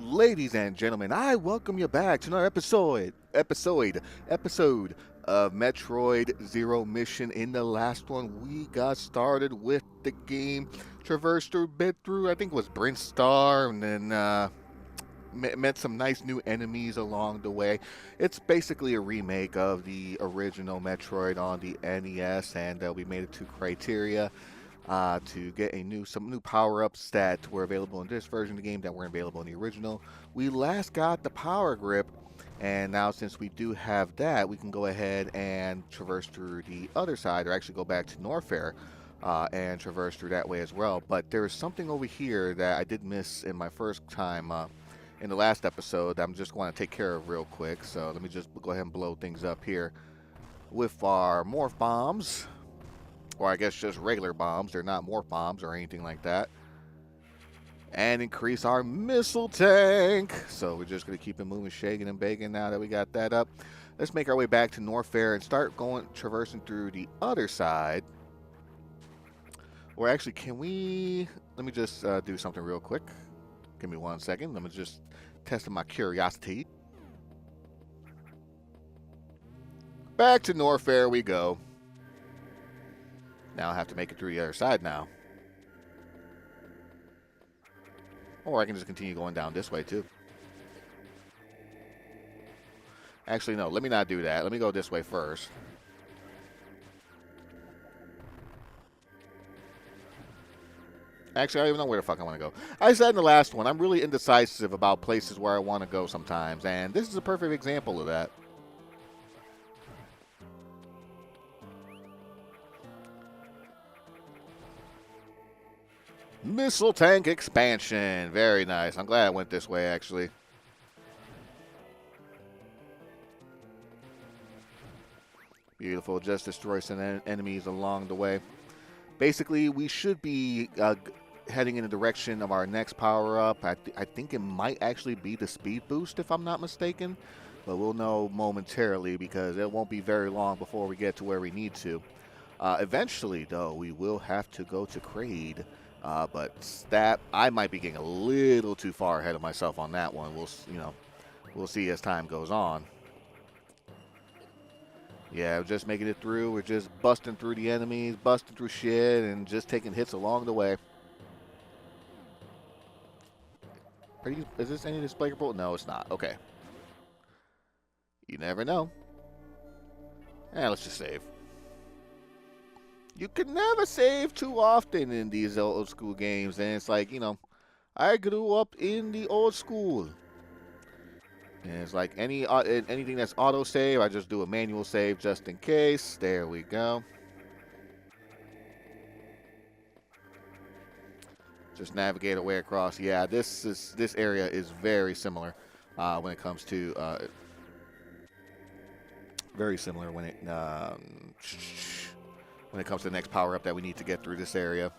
Ladies and gentlemen, I welcome you back to another episode of Metroid Zero Mission. In the last one, we got started with the game, traversed through, bit through, I think it was Brent Star, and then met some nice new enemies along the way. It's basically a remake of the original Metroid on the NES, and we made it to Criteria to get some new power-ups that were available in this version of the game that weren't available in the original. We last got the power grip, and now since we do have that, we can go ahead and traverse through the other side, or actually go back to Norfair and traverse through that way as well. But there is something over here that I did miss in my first time in the last episode that I'm just going to take care of real quick. So let me just go ahead and blow things up here with our morph bombs. Or I guess just regular bombs. They're not morph bombs or anything like that. And increase our missile tank. So we're just going to keep it moving, shaking and baking now that we got that up. Let's make our way back to Norfair and start traversing through the other side. Or actually, let me just do something real quick. Give me 1 second. Let me just test my curiosity. Back to Norfair we go. Now I have to make it through the other side now. Or I can just continue going down this way too. Actually, no, let me not do that. Let me go this way first. Actually, I don't even know where the fuck I want to go. I said in the last one, I'm really indecisive about places where I want to go sometimes, and this is a perfect example of that. Missile tank expansion. Very nice. I'm glad I went this way, actually. Beautiful. Just destroy some enemies along the way. Basically, we should be heading in the direction of our next power-up. I think it might actually be the speed boost, if I'm not mistaken. But we'll know momentarily because it won't be very long before we get to where we need to. Eventually, though, we will have to go to Kraid. But that I might be getting a little too far ahead of myself on that one. We'll see as time goes on. Yeah, we're just making it through. We're just busting through the enemies, busting through shit, and just taking hits along the way. Is this any displayable? No, it's not. Okay. You never know. Let's just save. You can never save too often in these old school games, and it's like, I grew up in the old school. And it's like anything that's auto save, I just do a manual save just in case. There we go. Just navigate our way across. Yeah, this area is very similar when it comes to very similar when it comes to the next power up that we need to get through this area.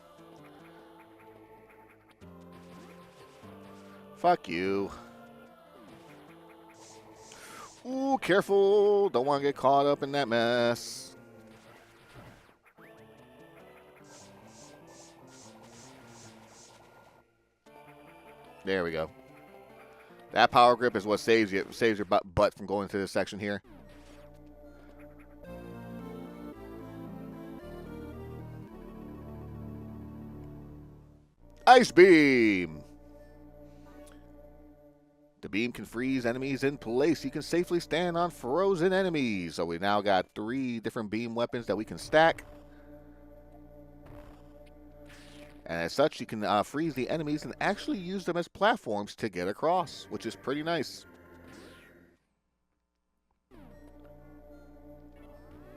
Fuck you. Ooh, careful. Don't want to get caught up in that mess. There we go. That power grip is what saves your butt from going to this section here. Ice Beam. The beam can freeze enemies in place. You can safely stand on frozen enemies. So we now got 3 different beam weapons that we can stack. And as such, you can freeze the enemies and actually use them as platforms to get across, which is pretty nice.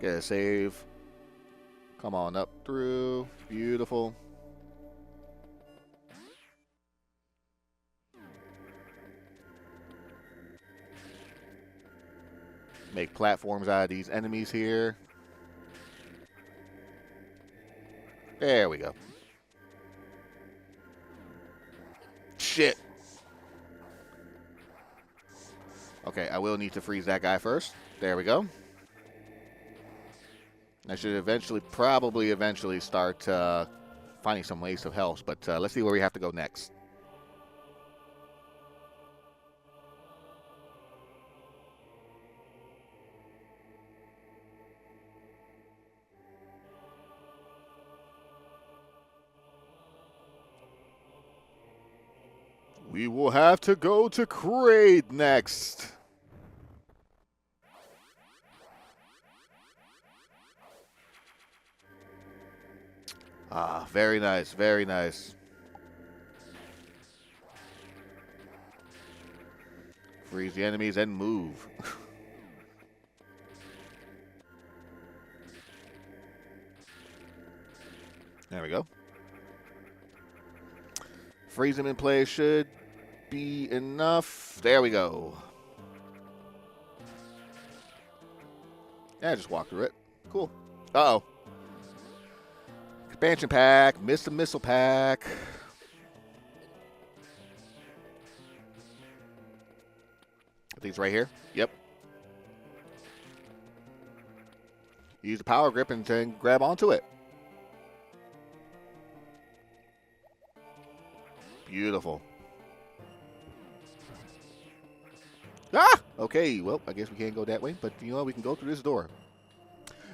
Get a save. Come on up through. Beautiful. Make platforms out of these enemies here. There we go. Shit. Okay, I will need to freeze that guy first. There we go. I should probably eventually start finding some ways of health, but let's see where we have to go next. We will have to go to Kraid next. Ah, very nice, very nice. Freeze the enemies and move. There we go. Freeze them in place should be enough. There we go. Yeah, just walk through it. Cool. Uh-oh. Expansion pack. Missed the missile pack. I think it's right here. Yep. Use the power grip and then grab onto it. Beautiful. Ah! Okay, well, I guess we can't go that way, but you know what? We can go through this door.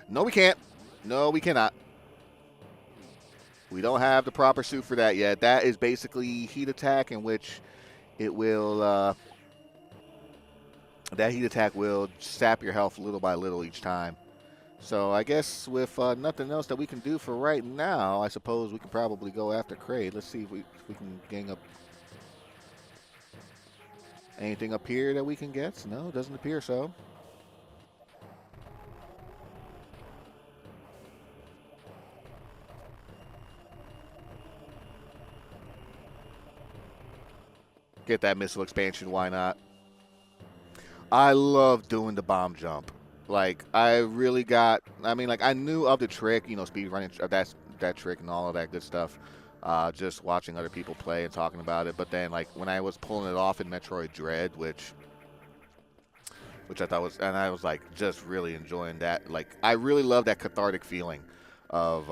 No, we can't. No, we cannot. We don't have the proper suit for that yet. That is basically heat attack, in which it will, that heat attack will sap your health little by little each time. So I guess with nothing else that we can do for right now, I suppose we can probably go after Kraid. Let's see if we can gang up. Anything up here that we can get? No, it doesn't appear so. Get that missile expansion, why not? I love doing the bomb jump. Like, I really got, I mean, like, I knew of the trick, you know, speed running, that trick and all of that good stuff, just watching other people play and talking about it. But then, like, when I was pulling it off in Metroid Dread, which I thought was, and I was, like, just really enjoying that. Like, I really love that cathartic feeling of,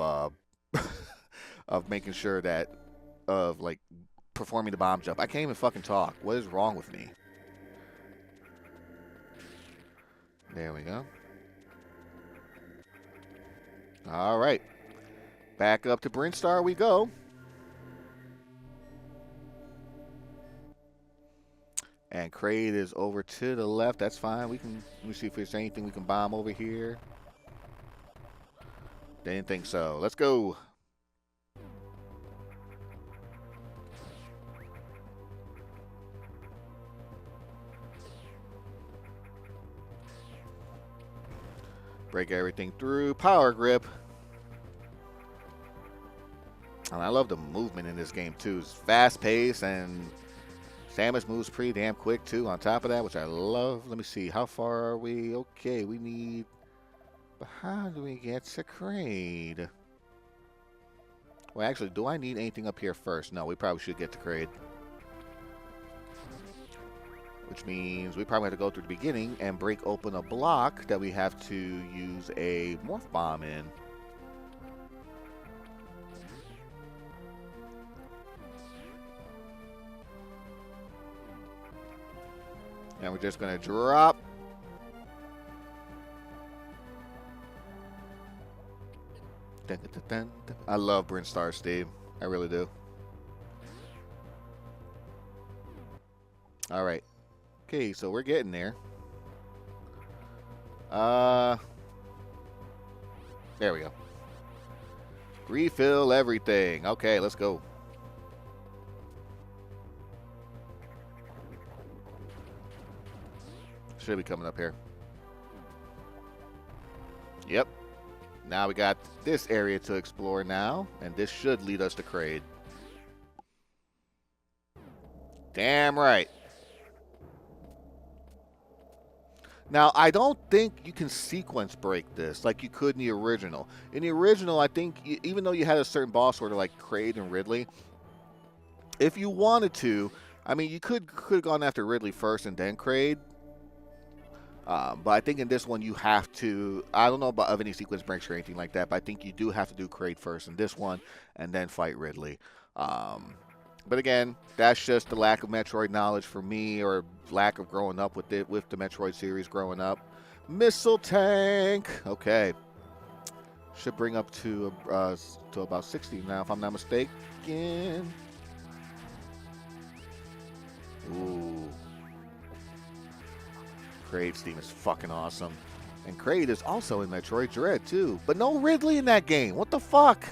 of making sure that, of, like, performing the bomb jump. I can't even fucking talk. What is wrong with me? There we go. All right. Back up to Brinstar we go. And Kraid is over to the left. That's fine. Let me see if there's anything we can bomb over here. Didn't think so. Let's go. Break everything through. Power grip. And I love the movement in this game too. It's fast paced, and Samus moves pretty damn quick too on top of that, which I love. Let me see. How far are we? Okay, we need... But how do we get to Kraid? Well, actually, do I need anything up here first? No, we probably should get to Kraid. Which means we probably have to go through the beginning and break open a block that we have to use a morph bomb in. And we're just going to drop. Dun, dun, dun, dun. I love Brinstar, Steve. I really do. All right. Okay, so we're getting there. There we go. Refill everything. Okay, let's go. Should be coming up here. Yep. Now we got this area to explore now, and this should lead us to Kraid. Damn right. Now, I don't think you can sequence break this like you could in the original. In the original, I think, even though you had a certain boss order like Kraid and Ridley, if you wanted to, I mean, you could have gone after Ridley first and then Kraid. But I think in this one you have to, I don't know about of any sequence breaks or anything like that, but I think you do have to do Kraid first in this one and then fight Ridley. But again, that's just the lack of Metroid knowledge for me, or lack of growing up with the Metroid series growing up. Missile tank. Okay. Should bring up to about 60 now, if I'm not mistaken. Kraid's theme is fucking awesome. And Kraid is also in Metroid Dread, too. But no Ridley in that game. What the fuck?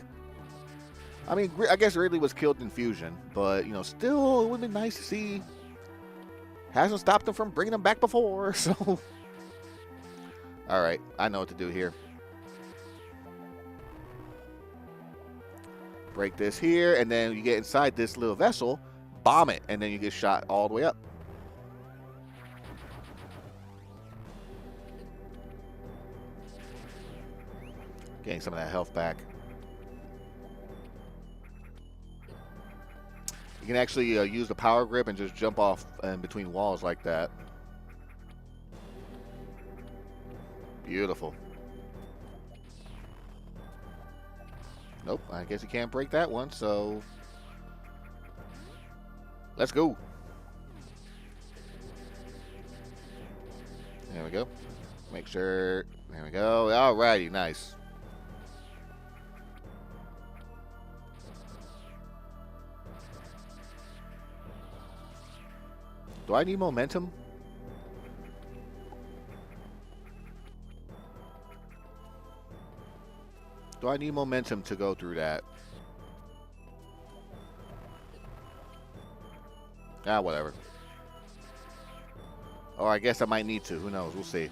I mean, I guess Ridley was killed in Fusion. But, you know, still, it would have been nice to see. Hasn't stopped them from bringing them back before, so... Alright, I know what to do here. Break this here, and then you get inside this little vessel, bomb it, and then you get shot all the way up. Getting some of that health back. You can actually use the power grip and just jump off in between walls like that. Beautiful. Nope, I guess you can't break that one, so... Let's go. There we go. Make sure... There we go. Alrighty, nice. Do I need momentum? Do I need momentum to go through that? Ah, whatever. Or I guess I might need to. Who knows? We'll see.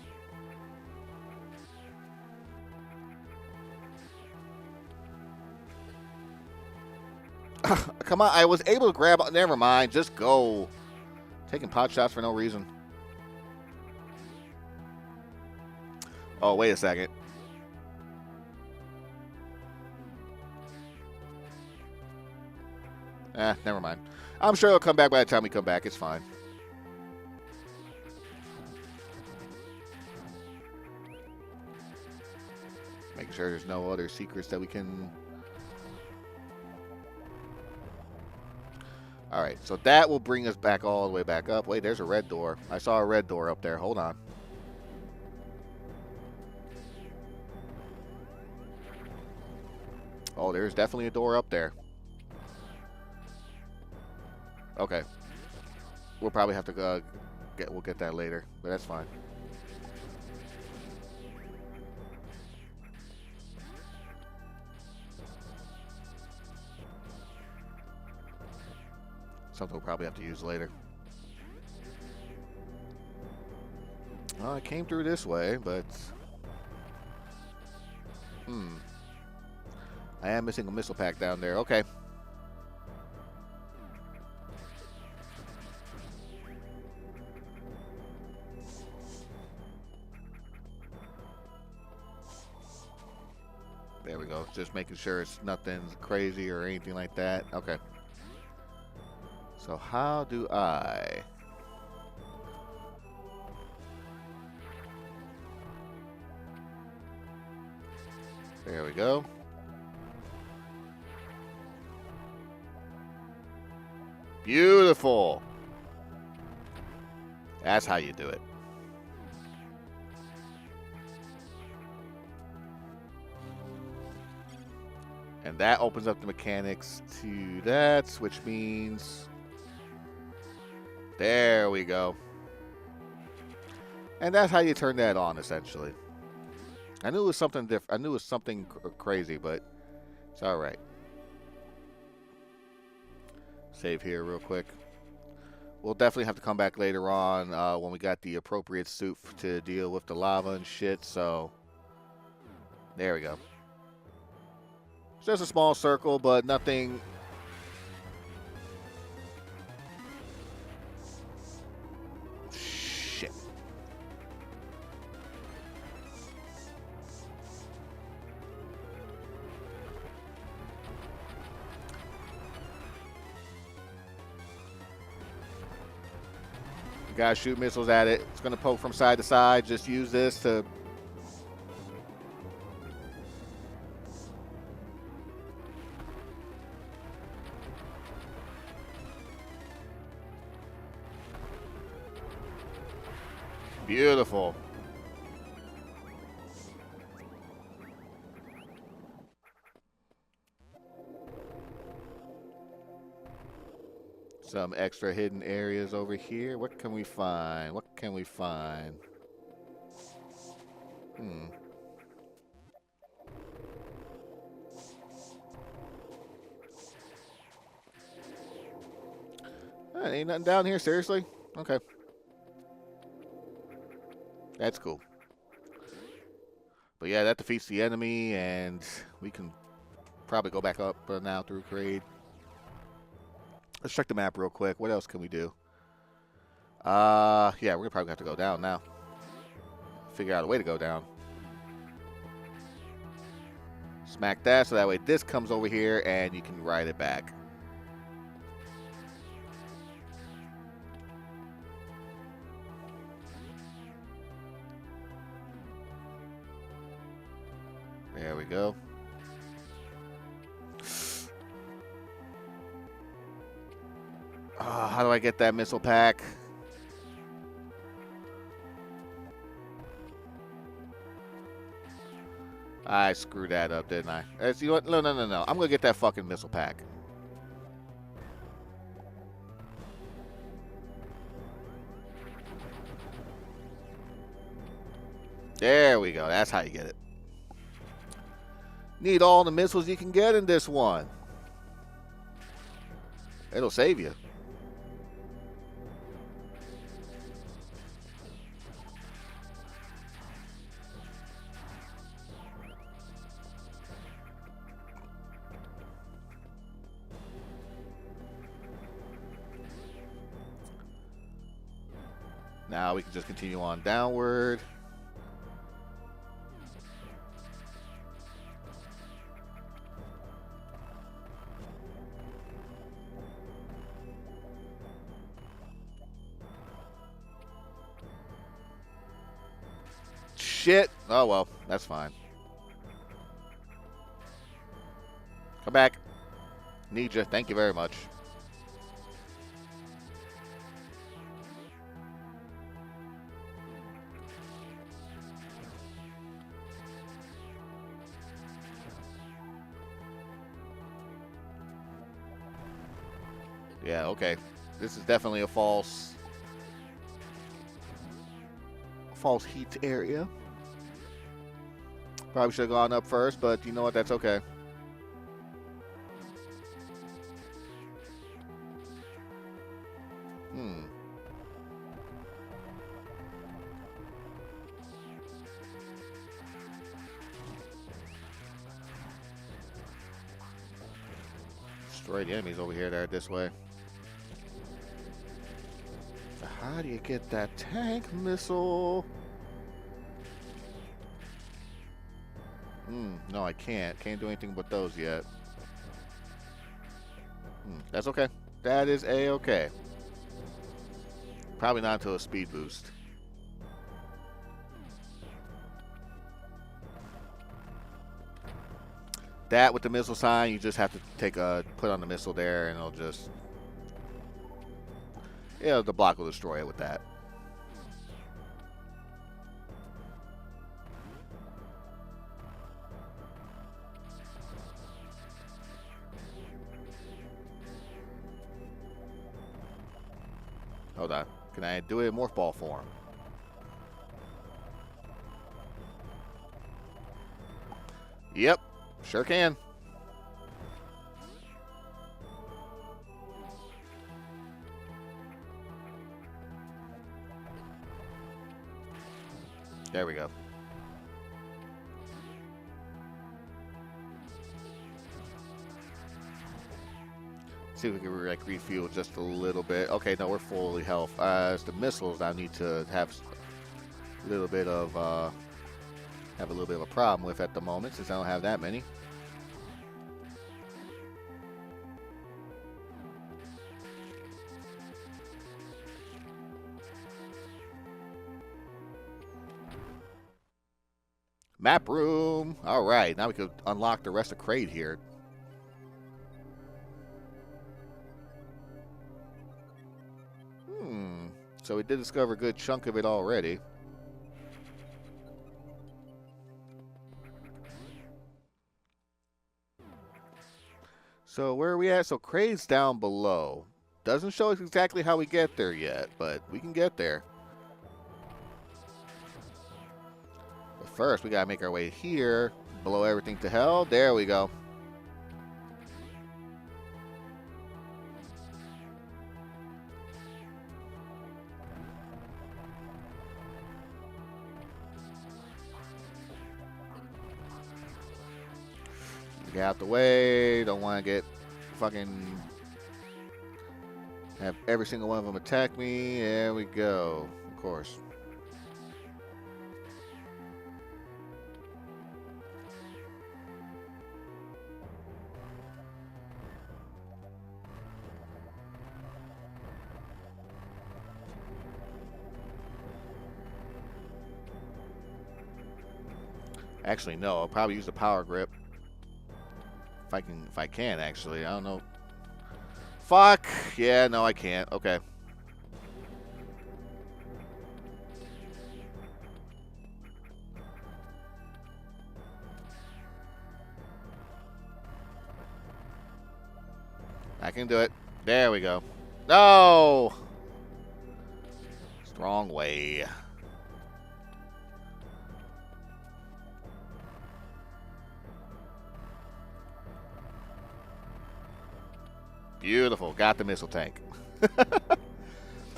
Come on. I was able to grab... Never mind. Just go. Taking pot shots for no reason. Oh, wait a second. Never mind. I'm sure it'll come back by the time we come back. It's fine. Making sure there's no other secrets that we can... Alright, so that will bring us back all the way back up. Wait, there's a red door. I saw a red door up there. Hold on. Oh, there's definitely a door up there. Okay. We'll probably have to we'll get that later, but that's fine. Something we'll probably have to use later. Well, I came through this way, but... I am missing a missile pack down there. Okay. There we go. Just making sure it's nothing crazy or anything like that. Okay. So how do I... There we go. Beautiful. That's how you do it. And that opens up the mechanics to that, which means... There we go. And that's how you turn that on, essentially. I knew it was something different. I knew it was something crazy, but it's all right. Save here real quick. We'll definitely have to come back later on when we got the appropriate suit to deal with the lava and shit, so... There we go. It's just a small circle, but nothing... Shit. You gotta shoot missiles at it. It's gonna poke from side to side. Just use this to... Beautiful. Some extra hidden areas over here. What can we find? What can we find? Hmm. Ain't nothing down here, seriously? Okay. That's cool. But yeah, that defeats the enemy, and we can probably go back up now through Kraid. Let's check the map real quick. What else can we do? Yeah, we're gonna probably have to go down now. Figure out a way to go down. Smack that, so that way this comes over here, and you can ride it back. There we go. How do I get that missile pack? I screwed that up, didn't I? You know what? No. I'm going to get that fucking missile pack. There we go. That's how you get it. Need all the missiles you can get in this one. It'll save you. Now we can just continue on downward. Shit. Oh, well, that's fine. Come back. Need you. Thank you very much. Yeah, okay. This is definitely a false heat area. Probably should have gone up first, but you know what? That's okay. Destroy the enemies over here that are this way. So how do you get that tank missile? No, I can't. Can't do anything but those yet. That's okay. That is A-okay. Probably not until a speed boost. That with the missile sign, you just have to take put on the missile there, and it'll just, yeah, the block will destroy it with that. Hold on. Can I do it in morph ball form? Yep. Sure can. There we go. See if we can like refuel just a little bit. Okay, no, we're fully health. It's the missiles I need to have a little bit of a problem with at the moment, since I don't have that many. Map room. All right, now we can unlock the rest of Kraid here. So we did discover a good chunk of it already. So where are we at? So Kraid's down below. Doesn't show us exactly how we get there yet, but we can get there. first, we gotta make our way here, blow everything to hell. There we go. Get out the way. Don't want to get fucking have every single one of them attack me. There we go. Of course. Actually, no. I'll probably use the power grip. If I can, actually. I don't know. Fuck! Yeah, no, I can't. Okay. I can do it. There we go. No! Strong way. Beautiful. Got the missile tank.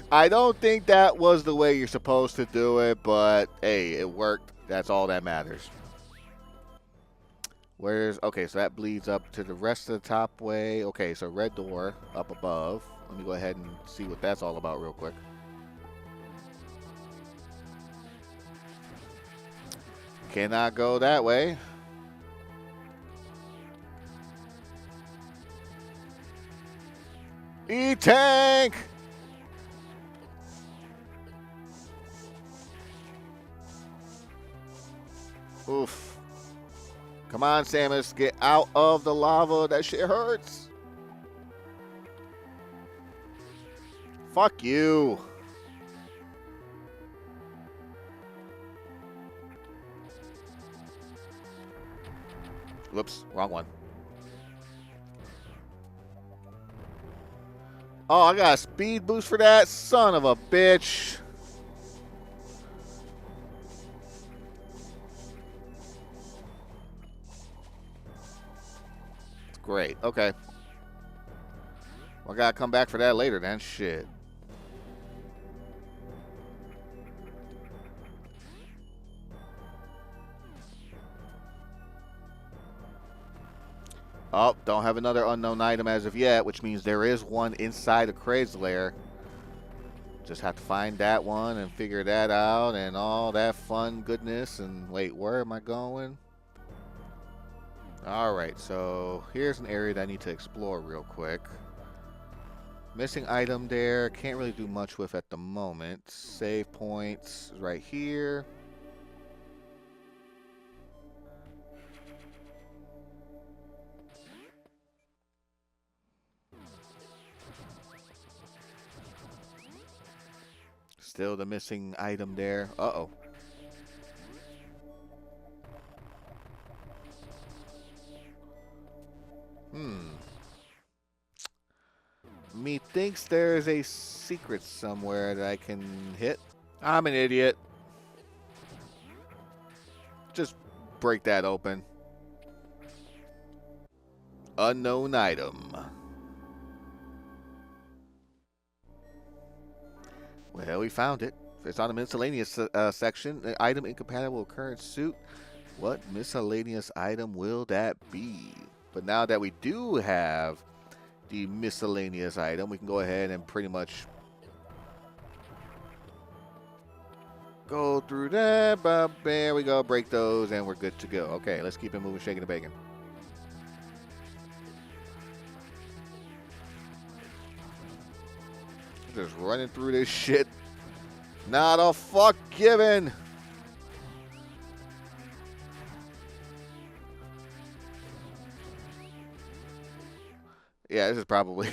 I don't think that was the way you're supposed to do it, but hey, it worked. That's all that matters. Okay, so that bleeds up to the rest of the top way. Okay, so red door up above. Let me go ahead and see what that's all about real quick. Cannot go that way. E-tank! Oof. Come on, Samus. Get out of the lava. That shit hurts. Fuck you. Whoops. Wrong one. Oh, I got a speed boost for that? Son of a bitch. Great. Okay. Well, I gotta come back for that later then. Shit. Oh, don't have another unknown item as of yet, which means there is one inside of Kraid's lair. Just have to find that one and figure that out and all that fun goodness. And wait, where am I going? Alright, so here's an area that I need to explore real quick. Missing item there. Can't really do much with at the moment. Save points right here. Still the missing item there. Uh-oh. Methinks there's a secret somewhere that I can hit. I'm an idiot. Just break that open. Unknown item. Well, we found it. It's on the miscellaneous section. The item incompatible with current suit. What miscellaneous item will that be? But now that we do have the miscellaneous item, we can go ahead and pretty much go through that. There we go. Break those, and we're good to go. Okay, let's keep it moving, shaking the bacon. Just running through this shit. Not a fuck given. Yeah, this is probably...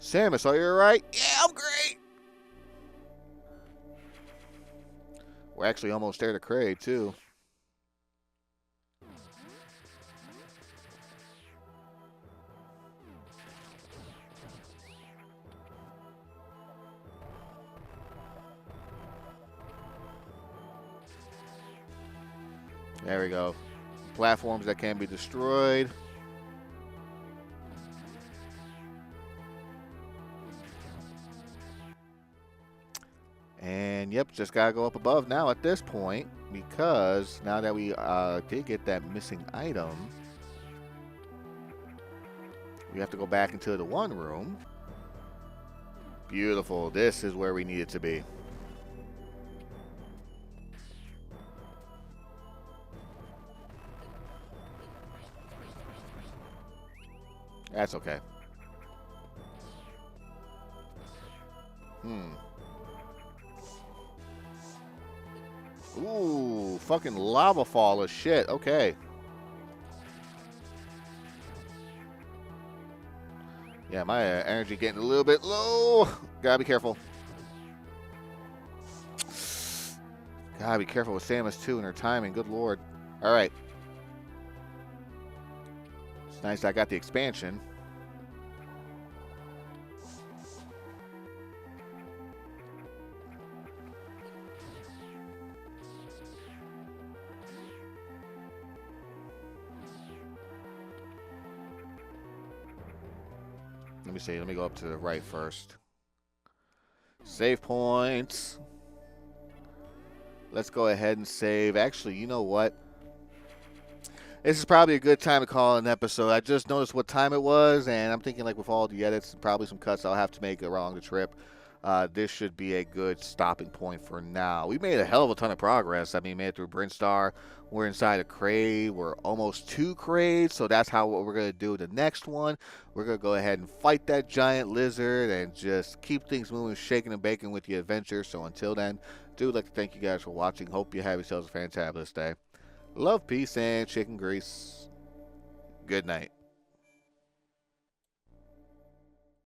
Samus, are you alright? Yeah, I'm great. We're actually almost there to Kraid, too. There we go. Platforms that can be destroyed. And yep, just gotta go up above now at this point, because now that we did get that missing item, we have to go back into the one room. Beautiful. This is where we need it to be. That's okay. Ooh, fucking lava fall of shit. Okay. Yeah, my energy getting a little bit low. Gotta be careful. Gotta be careful with Samus too and her timing. Good lord. All right. It's nice I got the expansion. Let me see. Let me go up to the right first. Save points. Let's go ahead and save. Actually, you know what? This is probably a good time to call an episode. I just noticed what time it was, and I'm thinking, like, with all the edits and probably some cuts I'll have to make along the trip, this should be a good stopping point for now. We made a hell of a ton of progress. I mean, made it through Brinstar. We're inside a Kraid. We're almost to Kraid, so that's what we're going to do the next one. We're going to go ahead and fight that giant lizard and just keep things moving, shaking and baking with the adventure. So until then, do like to thank you guys for watching. Hope you have yourselves a fantabulous day. Love, peace, and chicken grease. Good night.